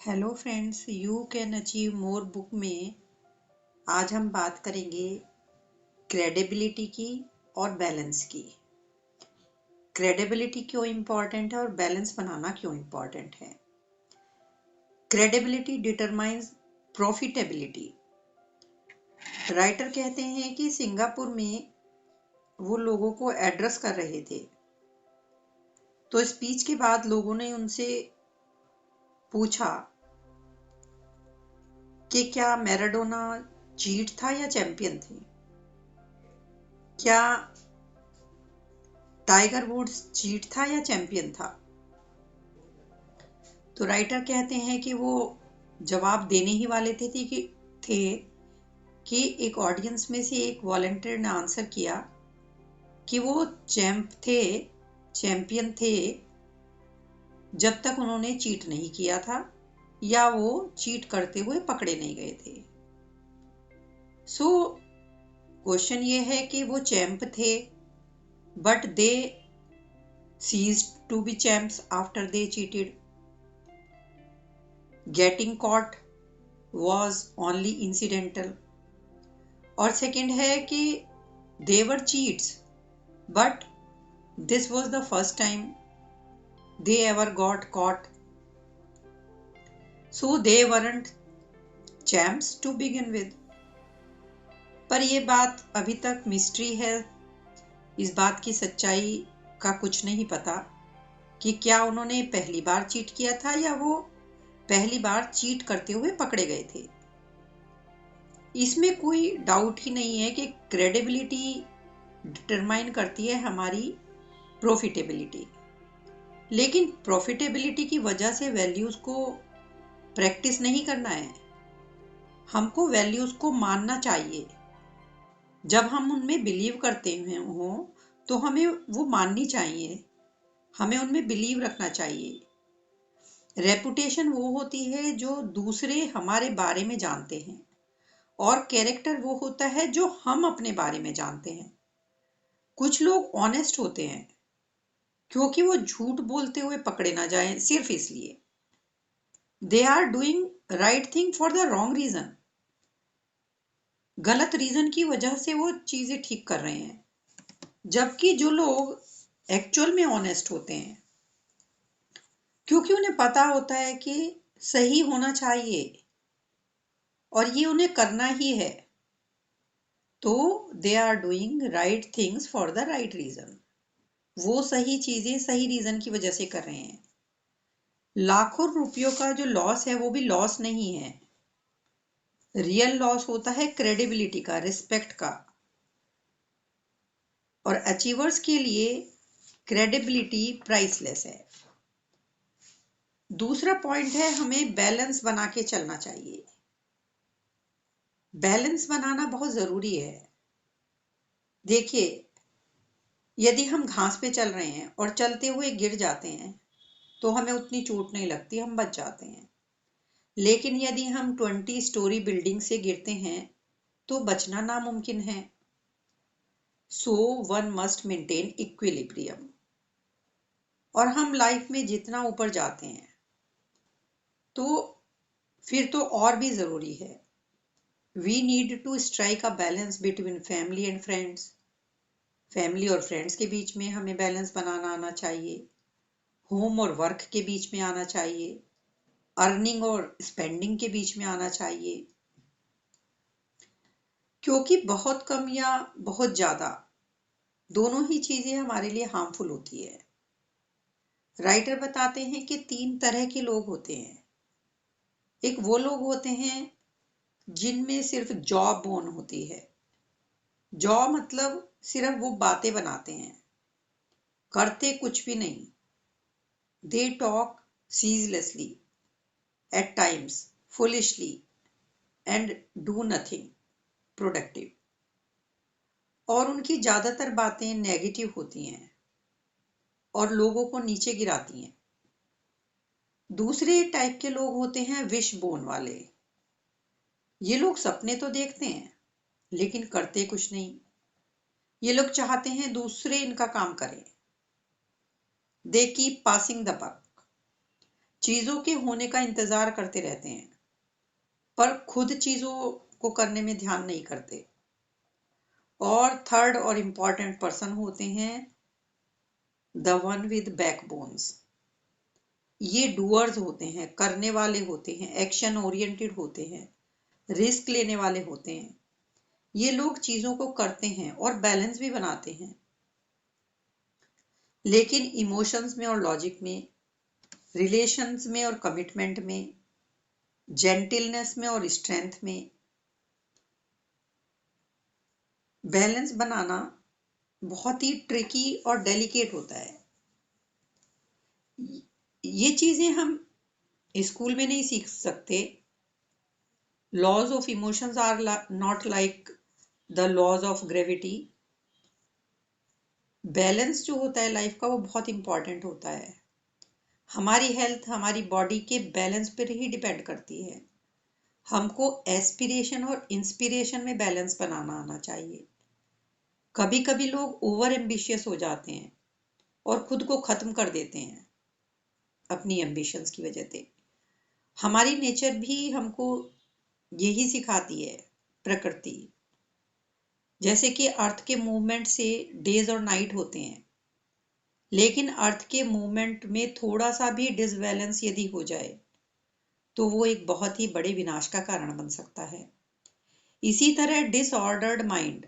Hello friends, you can achieve more book में आज हम बात करेंगे क्रेडिबिलिटी की और बैलेंस की। क्रेडिबिलिटी क्यों इम्पॉर्टेंट है और बैलेंस बनाना क्यों इम्पॉर्टेंट है। Credibility determines profitability. राइटर कहते हैं कि सिंगापुर में वो लोगों को एड्रेस कर रहे थे, तो स्पीच के बाद लोगों ने उनसे पूछा कि क्या मैराडोना चीट था या चैंपियन थे, क्या टाइगर वुड्स चीट था या चैंपियन था। तो राइटर कहते हैं कि वो जवाब देने ही वाले थे कि एक ऑडियंस में से एक वॉलंटियर ने आंसर किया कि वो चैंपियन थे जब तक उन्होंने चीट नहीं किया था या वो चीट करते हुए पकड़े नहीं गए थे। सो क्वेश्चन ये है कि वो चैंप थे but they ceased to be champs after they cheated. Getting caught was only incidental. और सेकंड है कि they were cheats but this was the first time they ever got caught, so they weren't champs to begin with. पर ये बात अभी तक mystery है। इस बात की सच्चाई का कुछ नहीं पता कि क्या उन्होंने पहली बार चीट किया था या वो पहली बार चीट करते हुए पकड़े गए थे। इसमें कोई डाउट ही नहीं है कि क्रेडिबिलिटी डिटरमाइन करती है हमारी प्रॉफिटेबिलिटी, लेकिन प्रॉफिटेबिलिटी की वजह से वैल्यूज को प्रैक्टिस नहीं करना है। हमको वैल्यूज को मानना चाहिए। जब हम उनमें बिलीव करते हों तो हमें वो माननी चाहिए, हमें उनमें बिलीव रखना चाहिए। रेपुटेशन वो होती है जो दूसरे हमारे बारे में जानते हैं और कैरेक्टर वो होता है जो हम अपने बारे में जानते हैं। कुछ लोग ऑनेस्ट होते हैं क्योंकि वो झूठ बोलते हुए पकड़े ना जाएं, सिर्फ इसलिए they are doing right thing for the wrong reason. गलत रीजन की वजह से वो चीजें ठीक कर रहे हैं, जबकि जो लोग एक्चुअल में ऑनेस्ट होते हैं क्योंकि उन्हें पता होता है कि सही होना चाहिए और ये उन्हें करना ही है, तो they are doing right things for the right reason. वो सही चीजें सही रीजन की वजह से कर रहे हैं। लाखों रुपयों का जो लॉस है वो भी लॉस नहीं है। रियल लॉस होता है क्रेडिबिलिटी का, रिस्पेक्ट का। और अचीवर्स के लिए क्रेडिबिलिटी प्राइसलेस है। दूसरा पॉइंट है, हमें बैलेंस बना के चलना चाहिए। बैलेंस बनाना बहुत जरूरी है। देखिए, यदि हम घास पे चल रहे हैं और चलते हुए गिर जाते हैं तो हमें उतनी चोट नहीं लगती, हम बच जाते हैं। लेकिन यदि हम 20 स्टोरी बिल्डिंग से गिरते हैं तो बचना नामुमकिन है। So one must maintain equilibrium. और हम लाइफ में जितना ऊपर जाते हैं तो फिर तो और भी जरूरी है। We need to strike a balance between family and friends. Family और फ्रेंड्स के बीच में हमें बैलेंस बनाना आना चाहिए। होम और वर्क के बीच में आना चाहिए। अर्निंग और स्पेंडिंग के बीच में आना चाहिए। क्योंकि बहुत कम या बहुत ज्यादा दोनों ही चीजें हमारे लिए हार्मफुल होती है। राइटर बताते हैं कि 3 तरह के लोग होते हैं। एक वो लोग होते हैं जिनमें सिर्फ जॉ बोन होती है। जॉ मतलब सिर्फ वो बातें बनाते हैं, करते कुछ भी नहीं। They talk ceaselessly, at times foolishly and do nothing productive. और उनकी ज्यादातर बातें नेगेटिव होती हैं और लोगों को नीचे गिराती हैं। दूसरे टाइप के लोग होते हैं विश बोन वाले। ये लोग सपने तो देखते हैं लेकिन करते कुछ नहीं। ये लोग चाहते हैं दूसरे इनका काम करें। They keep passing the buck. चीजों के होने का इंतजार करते रहते हैं पर खुद चीजों को करने में ध्यान नहीं करते। और थर्ड और इम्पॉर्टेंट पर्सन होते हैं द वन विद बैकबोन्स। ये डूअर्स होते हैं, करने वाले होते हैं, एक्शन ओरिएंटेड होते हैं, रिस्क लेने वाले होते हैं। ये लोग चीजों को करते हैं और बैलेंस भी बनाते हैं, लेकिन इमोशंस में और लॉजिक में, रिलेशंस में और कमिटमेंट में, जेंटिलनेस में और स्ट्रेंथ में बैलेंस बनाना बहुत ही ट्रिकी और डेलिकेट होता है। ये चीजें हम स्कूल में नहीं सीख सकते। Laws of emotions are not like the laws of gravity. Balance जो होता है लाइफ का वो बहुत इंपॉर्टेंट होता है। हमारी हेल्थ हमारी बॉडी के बैलेंस पर ही डिपेंड करती है। हमको एस्पिरेशन और इंस्पिरेशन में बैलेंस बनाना आना चाहिए। कभी कभी लोग ओवर एम्बिशियस हो जाते हैं और खुद को खत्म कर देते हैं अपनी एम्बिशंस की वजह से। हमारी नेचर भी हमको यही सिखाती है, प्रकृति। जैसे कि अर्थ के मूवमेंट से डेज और नाइट होते हैं, लेकिन अर्थ के मूवमेंट में थोड़ा सा भी डिसबैलेंस यदि हो जाए तो वो एक बहुत ही बड़े विनाश का कारण बन सकता है। इसी तरह डिसऑर्डर्ड माइंड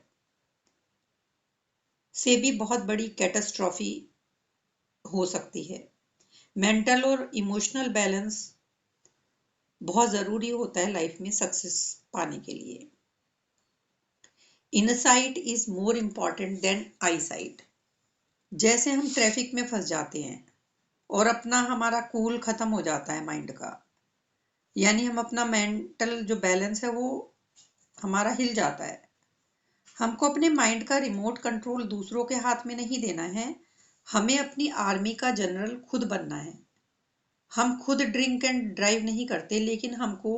से भी बहुत बड़ी कैटास्ट्रॉफी हो सकती है। मेंटल और इमोशनल बैलेंस बहुत जरूरी होता है लाइफ में सक्सेस पाने के लिए। Insight is more important than eyesight. जैसे हम ट्रैफिक में फंस जाते हैं और अपना हमारा कूल खत्म हो जाता है माइंड का, यानी हम अपना मेंटल जो बैलेंस है वो हमारा हिल जाता है। हमको अपने माइंड का रिमोट कंट्रोल दूसरों के हाथ में नहीं देना है। हमें अपनी आर्मी का जनरल खुद बनना है। हम खुद ड्रिंक एंड ड्राइव नहीं करते, लेकिन हमको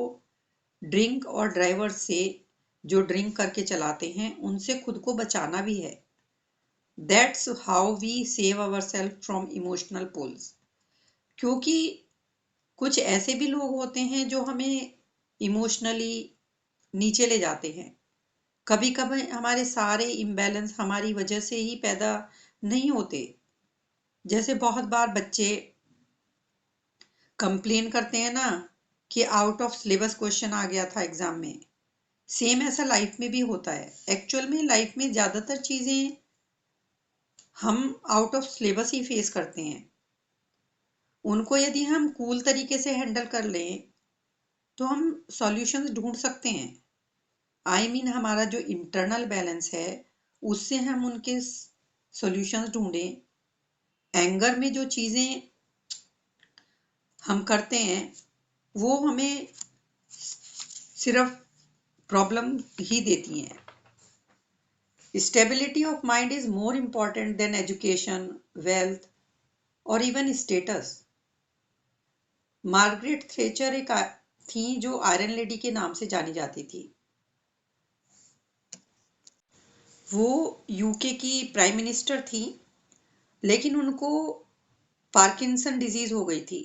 ड्रिंक और ड्राइवर से, जो ड्रिंक करके चलाते हैं, उनसे खुद को बचाना भी है। That's how we save our self from emotional pulls. क्योंकि कुछ ऐसे भी लोग होते हैं जो हमें इमोशनली नीचे ले जाते हैं। कभी कभी हमारे सारे इम्बैलेंस हमारी वजह से ही पैदा नहीं होते। जैसे बहुत बार बच्चे कंप्लेन करते हैं ना कि आउट ऑफ सिलेबस क्वेश्चन आ गया था एग्जाम में। सेम ऐसा लाइफ में भी होता है। एक्चुअल में लाइफ में ज्यादातर चीजें हम out of syllabus he face करते हैं। उनको यदि हम कूल तरीके से हैंडल कर लें तो हम सॉल्यूशंस ढूंढ सकते हैं। हमारा जो इंटरनल बैलेंस है उससे हम उनके सॉल्यूशंस ढूंढें। एंगर में जो चीजें हम करते हैं वो हमें सिर्फ प्रॉब्लम ही देती हैं। Stability of mind is more important than education, wealth और इवन स्टेटस। मार्गरेट थ्रेचर एक थी जो आयरन लेडी के नाम से जानी जाती थी। वो यूके की प्राइम मिनिस्टर थी, लेकिन उनको पार्किंसन डिजीज हो गई थी।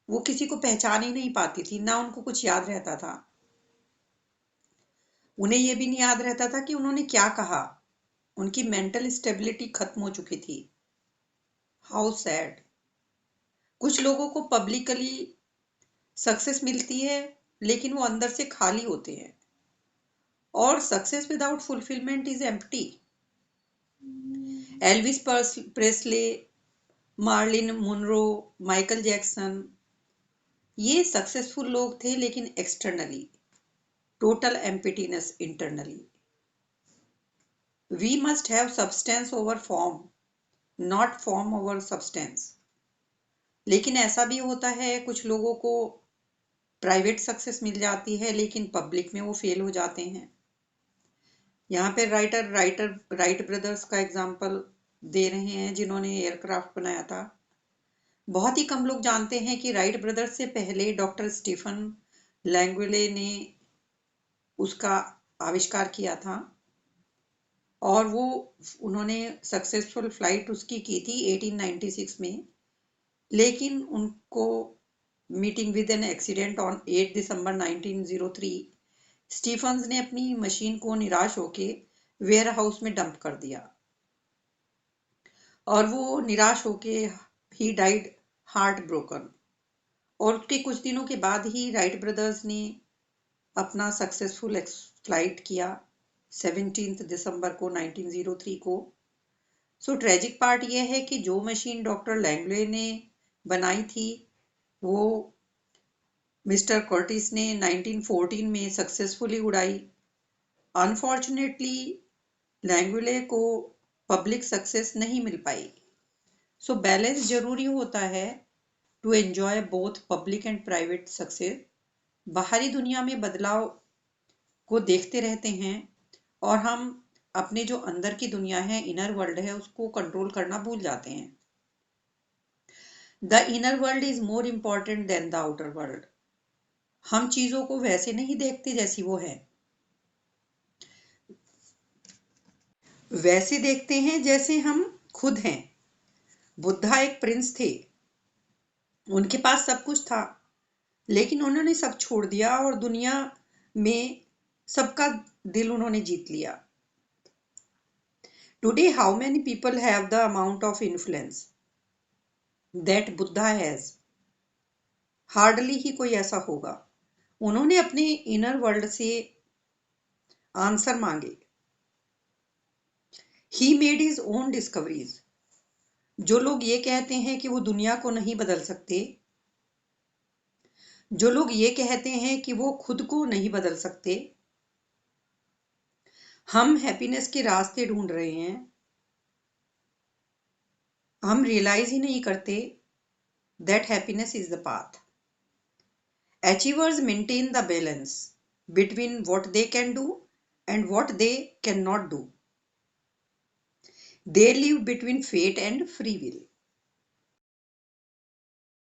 वो किसी को पहचान ही नहीं पाती थी, ना उनको कुछ याद रहता था। उन्हें यह भी नहीं याद रहता था कि उन्होंने क्या कहा। उनकी मेंटल स्टेबिलिटी खत्म हो चुकी थी। How sad. कुछ लोगों को पब्लिकली सक्सेस मिलती है लेकिन वो अंदर से खाली होते हैं। और success without fulfilment is empty. Elvis Presley, Marilyn Monroe, Michael Jackson, ये सक्सेसफुल लोग थे, लेकिन externally total emptiness internally. We must have substance over form, not form over substance. लेकिन ऐसा भी होता है कुछ लोगों को प्राइवेट सक्सेस मिल जाती है लेकिन पब्लिक में वो फेल हो जाते हैं। यहाँ पे राइट ब्रदर्स का एग्जाम्पल दे रहे हैं जिन्होंने एयरक्राफ्ट बनाया था। बहुत ही कम लोग जानते हैं कि राइट ब्रदर्स से पहले डॉक्टर स्टीफन लैंगुले ने उसका आविष्कार किया था और वो उन्होंने सक्सेसफुल फ्लाइट उसकी की थी 1896 में। लेकिन उनको meeting with an accident on 8 December 1903, Stephens ने अपनी मशीन को निराश होके वेयर हाउस में डंप कर दिया और वो निराश होके ही डाइड हार्ट ब्रोकन। और उसके कुछ दिनों के बाद ही राइट ब्रदर्स ने अपना सक्सेसफुल फ्लाइट किया 17 दिसंबर को 1903 को। सो ट्रेजिक पार्ट ये है कि जो मशीन डॉक्टर लैंगले ने बनाई थी वो मिस्टर कर्टिस ने 1914 में सक्सेसफुली उड़ाई। अनफॉर्चुनेटली लैंगले को पब्लिक सक्सेस नहीं मिल पाई। सो बैलेंस जरूरी होता है to enjoy both public and private success. बाहरी दुनिया में बदलाव को देखते रहते हैं और हम अपने जो अंदर की दुनिया है, इनर वर्ल्ड है, उसको कंट्रोल करना भूल जाते हैं। The inner world is more important than the outer world. हम चीजों को वैसे नहीं देखते जैसी वो है, वैसे देखते हैं जैसे हम खुद हैं। बुद्धा एक प्रिंस थे, उनके पास सब कुछ था, लेकिन उन्होंने सब छोड़ दिया और दुनिया में सबका दिल उन्होंने जीत लिया। Today how many people have the amount of influence that Buddha has? Hardly ही कोई ऐसा होगा। उन्होंने अपने इनर वर्ल्ड से आंसर मांगे। He made his own discoveries. जो लोग ये कहते हैं कि वो दुनिया को नहीं बदल सकते, जो लोग ये कहते हैं कि वो खुद को नहीं बदल सकते, हम हैप्पीनेस के रास्ते ढूंढ रहे हैं, हम रियलाइज ही नहीं करते that happiness is the path. Achievers maintain the balance between what they can do and what they cannot do. They live between fate and free will.